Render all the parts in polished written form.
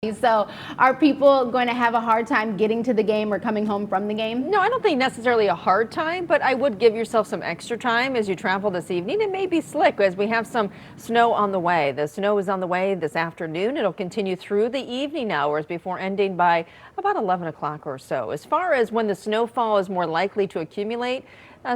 So are people going to have a hard time getting to the game or coming home from the game? No, I don't think necessarily a hard time, but I would give yourself some extra time as you travel this evening. It may be slick as we have some snow on the way. The snow is on the way this afternoon. It'll continue through the evening hours before ending by about 11 o'clock or so. As far as when the snowfall is more likely to accumulate,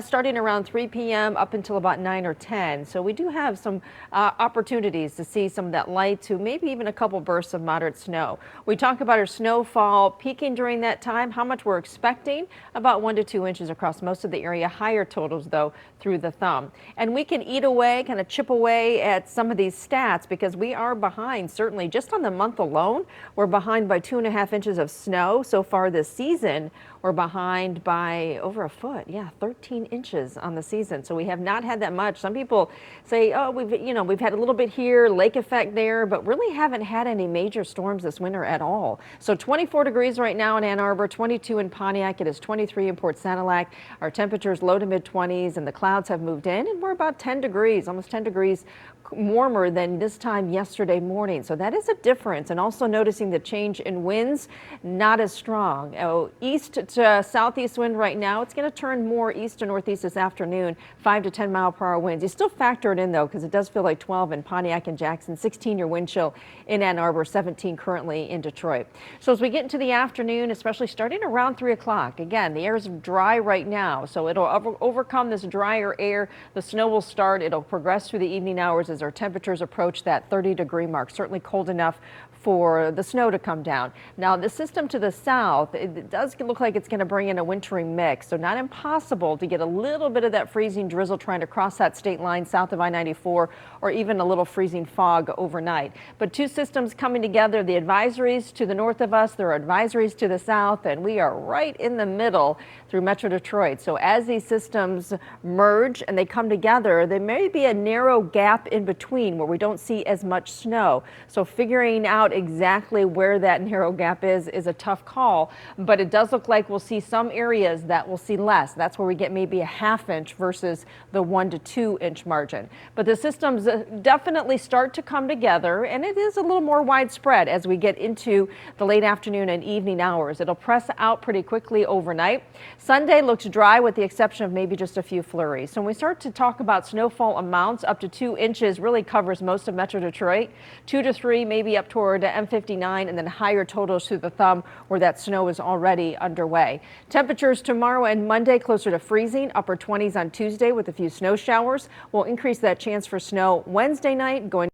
starting around 3 p.m. up until about 9 or 10. So we do have some opportunities to see some of that light to maybe even a couple bursts of moderate snow. We talk about our snowfall peaking during that time, how much we're expecting, about 1 to 2 inches across most of the area. Higher totals, though, through the thumb. And we can eat away, kind of chip away at some of these stats because we are behind, certainly just on the month alone. We're behind by 2.5 inches of snow so far this season. We're behind by over a foot. Yeah, 13 inches on the season. So we have not had that much. Some people say, oh, we've had a little bit here, lake effect there, but really haven't had any major storms this winter at all. So 24 degrees right now in Ann Arbor, 22 in Pontiac. It is 23 in Port Sanilac. Our temperatures low to mid 20s and the clouds have moved in and we're about 10 degrees, almost 10 degrees warmer than this time yesterday morning. So that is a difference. And also noticing the change in winds, not as strong. East to southeast wind right now. It's going to turn more east to northeast this afternoon, 5 to 10 mile per hour winds. You still factor it in though, because it does feel like 12 in Pontiac and Jackson, 16 your wind chill in Ann Arbor, 17 currently in Detroit. So as we get into the afternoon, especially starting around 3 o'clock, again, the air is dry right now. So it'll overcome this drier air. The snow will start. It'll progress through the evening hours as our temperatures approach that 30-degree mark, certainly cold enough for the snow to come down. Now the system to the south, it does look like it's going to bring in a wintry mix, so not impossible to get a little bit of that freezing drizzle trying to cross that state line south of I-94 or even a little freezing fog overnight. But two systems coming together, the advisories to the north of us, there are advisories to the south, and we are right in the middle through Metro Detroit. So as these systems merge and they come together, there may be a narrow gap in between where we don't see as much snow. So figuring out exactly where that narrow gap is a tough call, but it does look like we'll see some areas that will see less. That's where we get maybe a ½ inch versus the 1 to 2 inch margin. But the systems definitely start to come together, and it is a little more widespread as we get into the late afternoon and evening hours. It'll press out pretty quickly overnight. Sunday looks dry with the exception of maybe just a few flurries. So when we start to talk about snowfall amounts, up to 2 inches really covers most of Metro Detroit. 2 to 3 maybe up toward M59, and then higher totals through the thumb where that snow is already underway. Temperatures tomorrow and Monday closer to freezing, upper 20s on Tuesday with a few snow showers. We'll increase that chance for snow Wednesday night going